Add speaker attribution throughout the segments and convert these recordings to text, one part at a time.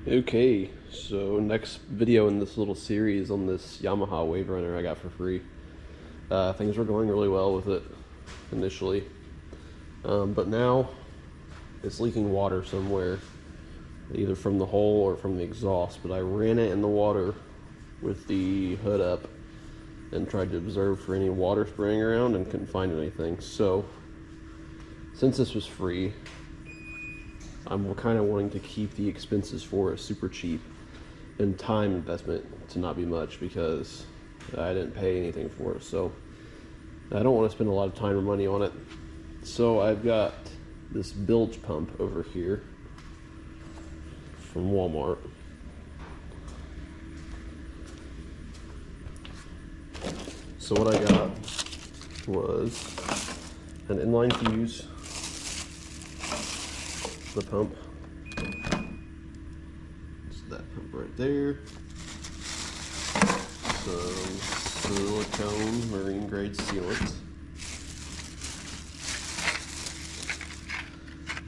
Speaker 1: Okay, so next video in this little series on this Yamaha waverunner I got for free. Things were going really well with it initially, but now it's leaking water somewhere, either from the hole or from the exhaust. But I ran it in the water with the hood up and tried to observe for any water spraying around and couldn't find anything. So since this was free, I'm kind of wanting to keep the expenses for it super cheap and time investment to not be much, because I didn't pay anything for it. So I don't want to spend a lot of time or money on it. So I've got this bilge pump over here from Walmart. So what I got was an inline fuse, the pump, it's that pump right there, some silicone marine grade sealant,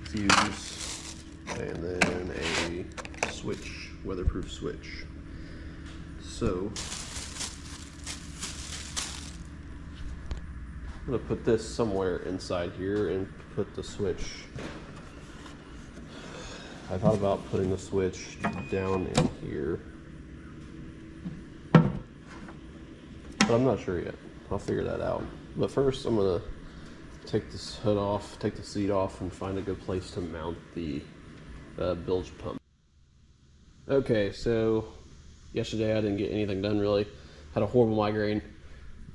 Speaker 1: fuse, and then a switch, weatherproof switch. So I'm gonna put this somewhere inside here and put the switch. I thought about putting the switch down in here, but I'm not sure yet. I'll figure that out. But first I'm gonna take this hood off, take the seat off, and find a good place to mount the bilge pump. Okay, so yesterday I didn't get anything done really. Had a horrible migraine.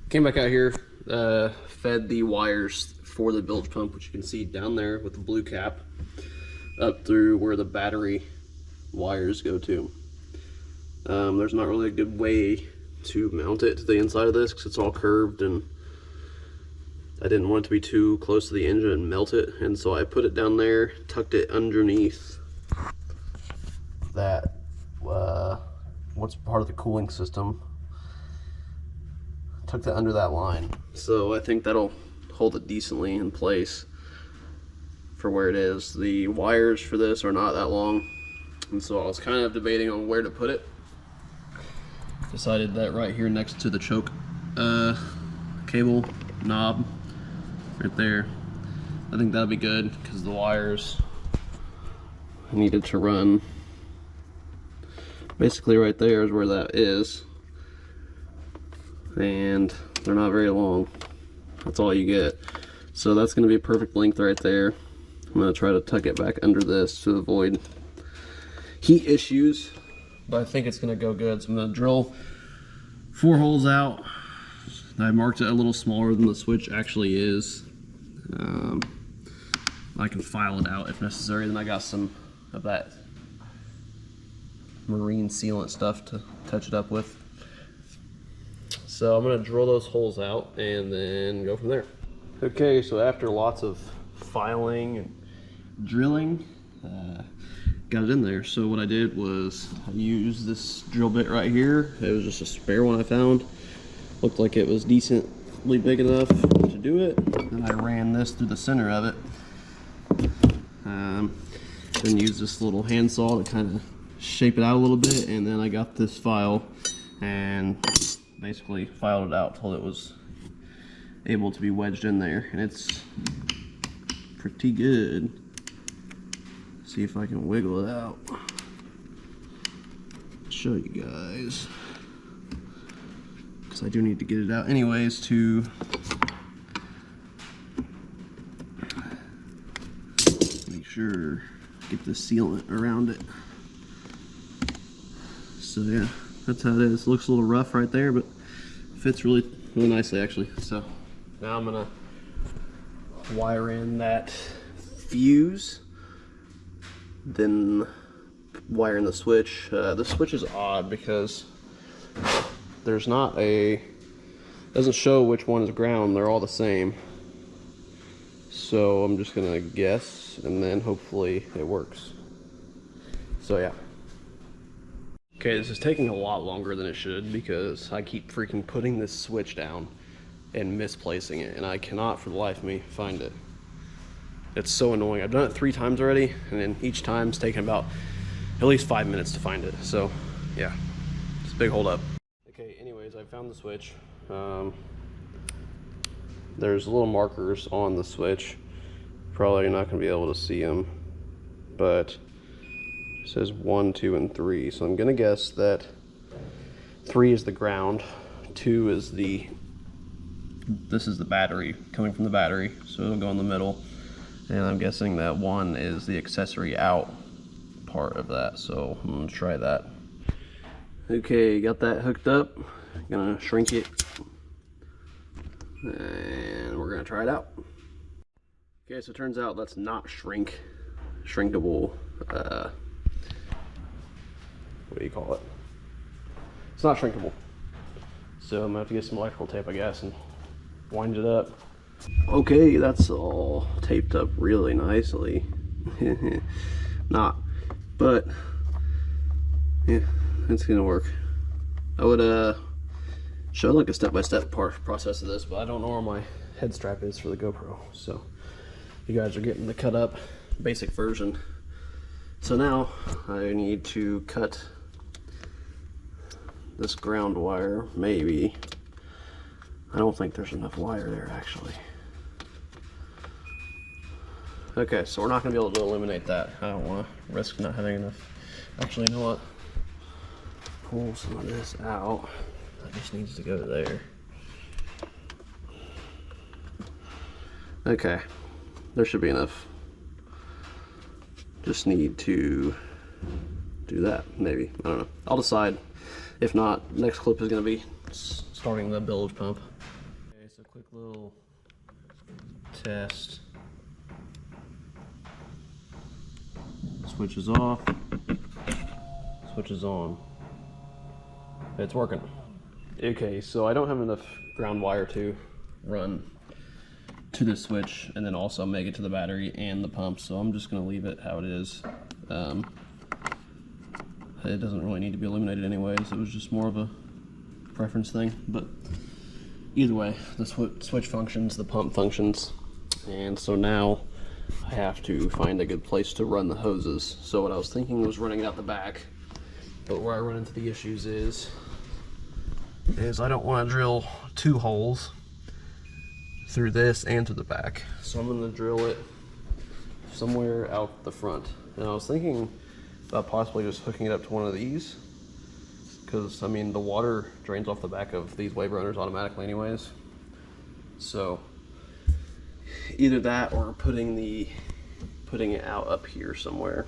Speaker 1: Came back out here, fed the wires for the bilge pump, which you can see down there with the blue cap, up through where the battery wires go to. There's not really a good way to mount it to the inside of this because it's all curved, and I didn't want it to be too close to the engine and melt it, and so I put it down there, tucked it underneath that what's part of the cooling system. Tuck that under that line, so I think that'll hold it decently in place for where it is. The wires for this are not that long, and so I was kind of debating on where to put it. Decided that right here next to the choke cable knob right there, I think that'll be good, because the wires needed to run basically right there is where that is, and they're not very long. That's all you get. So that's going to be a perfect length right there. I'm going to try to tuck it back under this to avoid heat issues, but I think it's going to go good. So I'm going to drill 4 holes out. I marked it a little smaller than the switch actually is. I can file it out if necessary. Then I got some of that marine sealant stuff to touch it up with. So I'm going to drill those holes out and then go from there. Okay, so after lots of filing and drilling, got it in there. So what I did was I used this drill bit right here. It was just a spare one I found. Looked like it was decently big enough to do it. And I ran this through the center of it. Then used this little handsaw to kind of shape it out a little bit, and then I got this file and basically filed it out till it was able to be wedged in there, and it's pretty good. See if I can wiggle it out. Show you guys, because I do need to get it out anyways to make sure get the sealant around it. So yeah, that's how it is. It looks a little rough right there, but fits really nicely actually. So now I'm gonna wire in that fuse, then wire in the switch. The switch is odd because there's not a, doesn't show which one is ground. They're all the same. So I'm just gonna guess, and then hopefully it works. So yeah. Okay, this is taking a lot longer than it should because I keep freaking putting this switch down and misplacing it, and I cannot for the life of me find it. It's so annoying. I've done it 3 times already, and then each time's taken about at least 5 minutes to find it. So yeah, it's a big hold up. Okay, anyways, I found the switch. There's little markers on the switch. Probably not gonna be able to see them, but it says 1, 2, and 3. So I'm gonna guess that 3 is the ground, 2 is this is the battery, coming from the battery, so it'll go in the middle. And I'm guessing that 1 is the accessory out part of that, so I'm gonna try that. Okay, got that hooked up. Gonna shrink it, and we're gonna try it out. Okay, so it turns out that's not shrinkable. What do you call it? It's not shrinkable. So I'm gonna have to get some electrical tape, I guess, and wind it up. Okay, that's all taped up really nicely. Not, but yeah, it's gonna work. I would show like a step-by-step process of this, but I don't know where my head strap is for the GoPro, so you guys are getting the cut up basic version. So now I need to cut this ground wire, maybe. I don't think there's enough wire there actually. Okay, so we're not gonna be able to eliminate that. I don't wanna risk not having enough. Actually, you know what? Pull some of this out. That just needs to go there. Okay, there should be enough. Just need to do that, maybe. I don't know. I'll decide. If not, next clip is going to be starting the bilge pump. Okay, so quick little test. Switch is off. Switch is on. It's working. Okay, so I don't have enough ground wire to run to the switch and then also make it to the battery and the pump, so I'm just going to leave it how it is. It doesn't really need to be illuminated anyways. It was just more of a preference thing, but either way, the switch functions, the pump functions, and so now I have to find a good place to run the hoses. So what I was thinking was running it out the back, but where I run into the issues is I don't want to drill 2 holes through this and to the back, so I'm going to drill it somewhere out the front. And I was thinking about possibly just hooking it up to one of these, because I mean the water drains off the back of these waverunners automatically anyways, so either that or putting it out up here somewhere.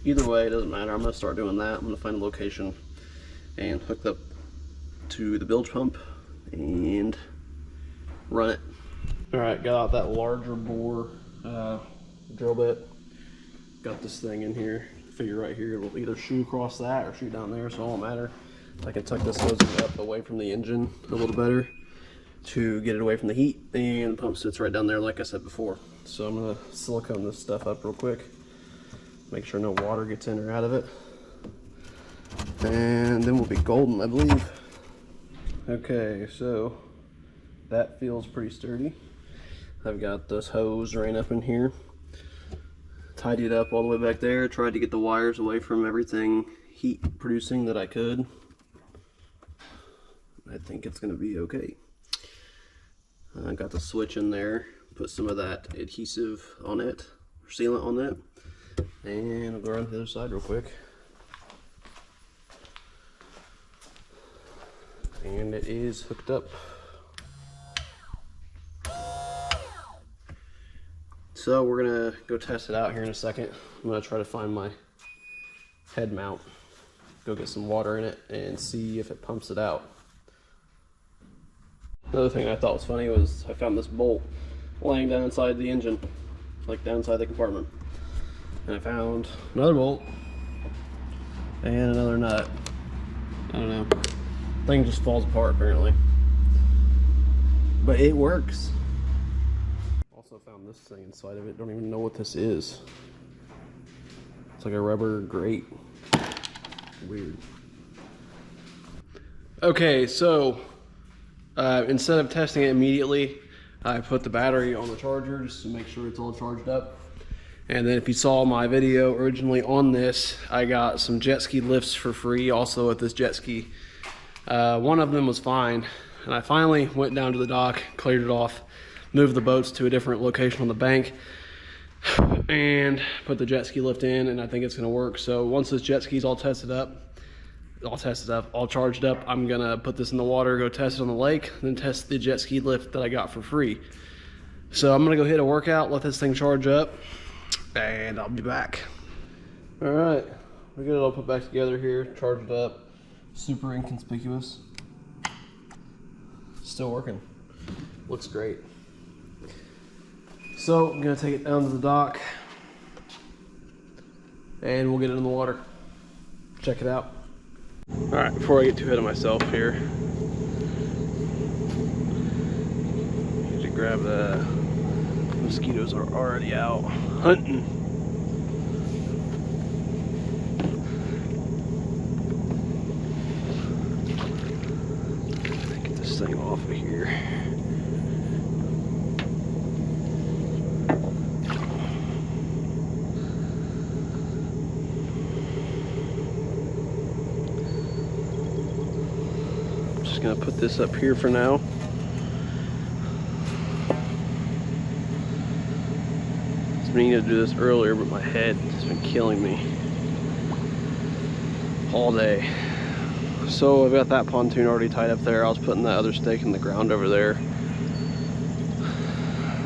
Speaker 1: Either way, it doesn't matter. I'm going to start doing that. I'm going to find a location and hook up to the bilge pump and run it. Alright, got out that larger bore drill bit. Got this thing in here. Figure right here, it'll either shoot across that or shoot down there, so it won't matter. I can tuck this hose up away from the engine a little better to get it away from the heat, and the pump sits right down there like I said before. So I'm going to silicone this stuff up real quick, make sure no water gets in or out of it, and then we'll be golden, I believe. Okay, so that feels pretty sturdy. I've got this hose right up in here, tidied it up all the way back there, tried to get the wires away from everything heat producing that I could. I think it's going to be okay. I got the switch in there, put some of that adhesive on it, or sealant on it, and I'll go around to the other side real quick. And it is hooked up. So we're gonna go test it out here in a second. I'm gonna try to find my head mount, go get some water in it, and see if it pumps it out. Another thing I thought was funny was I found this bolt laying down inside the engine, like down inside the compartment. And I found another bolt and another nut. I don't know. Thing just falls apart apparently. But it works. Also found this thing inside of it. Don't even know what this is. It's like a rubber grate. Weird. Okay, so instead of testing it immediately, I put the battery on the charger just to make sure it's all charged up. And then if you saw my video originally on this, I got some jet ski lifts for free also at this jet ski. One of them was fine, and I finally went down to the dock, cleared it off, moved the boats to a different location on the bank, and put the jet ski lift in, and I think it's gonna work. So once this jet ski's all charged up, I'm gonna put this in the water, go test it on the lake, then test the jet ski lift that I got for free. So I'm gonna go hit a workout, let this thing charge up, and I'll be back. All right, we got it all put back together here, charged up, super inconspicuous. Still working, looks great. So I'm gonna take it down to the dock and we'll get it in the water. Check it out. All right, before I get too ahead of myself here, need to grab the mosquitoes are already out hunting. Get this thing off of here. I'm just gonna put this up here for now. I needed to do this earlier, but my head has been killing me all day. So I've got that pontoon already tied up there. I was putting that other stake in the ground over there.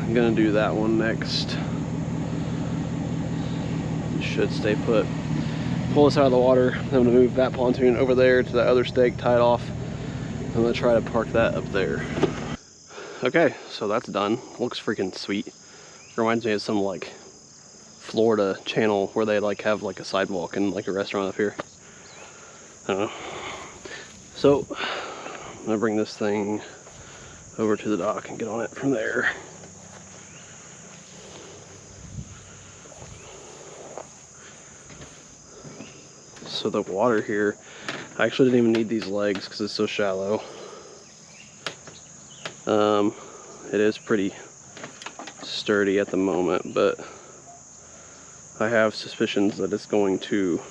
Speaker 1: I'm gonna do that one next. It should stay put. Pull this out of the water. I'm gonna move that pontoon over there to that other stake, tie it off. I'm gonna try to park that up there. Okay, so that's done. Looks freaking sweet. Reminds me of some like Florida channel where they like have like a sidewalk and like a restaurant up here. I don't know. So I'm gonna bring this thing over to the dock and get on it from there. So the water here, I actually didn't even need these legs because it's so shallow. It is pretty sturdy at the moment, but I have suspicions that it's going to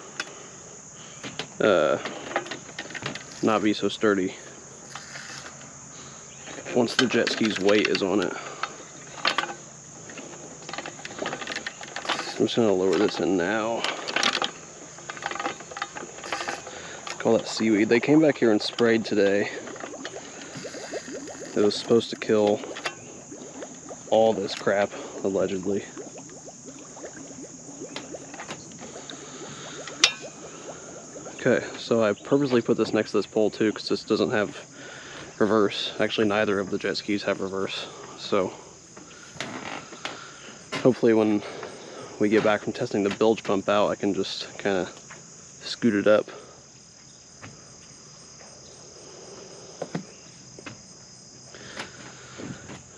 Speaker 1: not be so sturdy once the jet ski's weight is on it. So I'm just gonna lower this in now. Call that seaweed. They came back here and sprayed today. It was supposed to kill all this crap, allegedly. Okay, so I purposely put this next to this pole too because this doesn't have reverse. Actually, neither of the jet skis have reverse. So hopefully when we get back from testing the bilge pump out, I can just kind of scoot it up.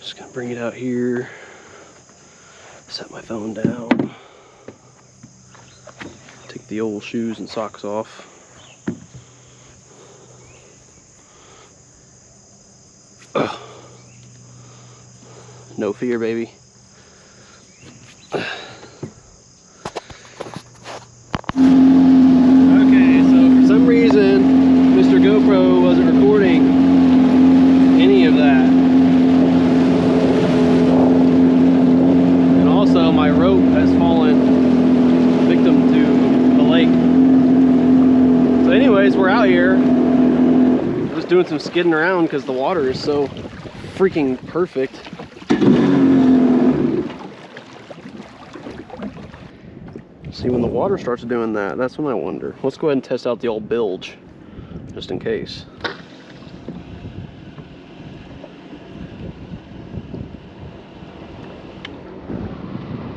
Speaker 1: Just gonna bring it out here, set my phone down, take the old shoes and socks off. Ugh. No fear, baby. Okay, so for some reason, Mr. GoPro wasn't recording any of that. And also, my rope has fallen victim to the lake. So anyways, we're out here. Just doing some skidding around because the water is so freaking perfect. See, when the water starts doing that, that's when I wonder. Let's go ahead and test out the old bilge, just in case.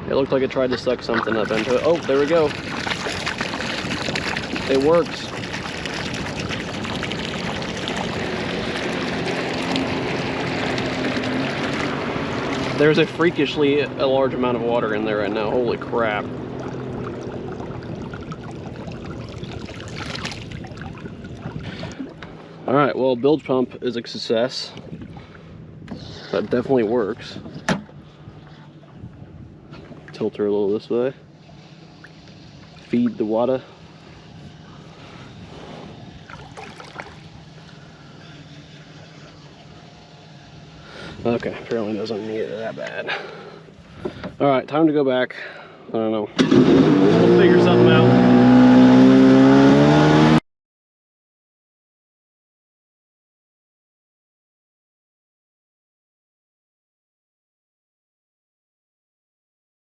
Speaker 1: It looked like it tried to suck something up into it. Oh, there we go. It works. There's a freakishly large amount of water in there right now. Holy crap. Alright, well, bilge pump is a success. That definitely works. tilt her a little this way. Feed the water. Okay, apparently doesn't need it that bad. Alright, time to go back. I don't know.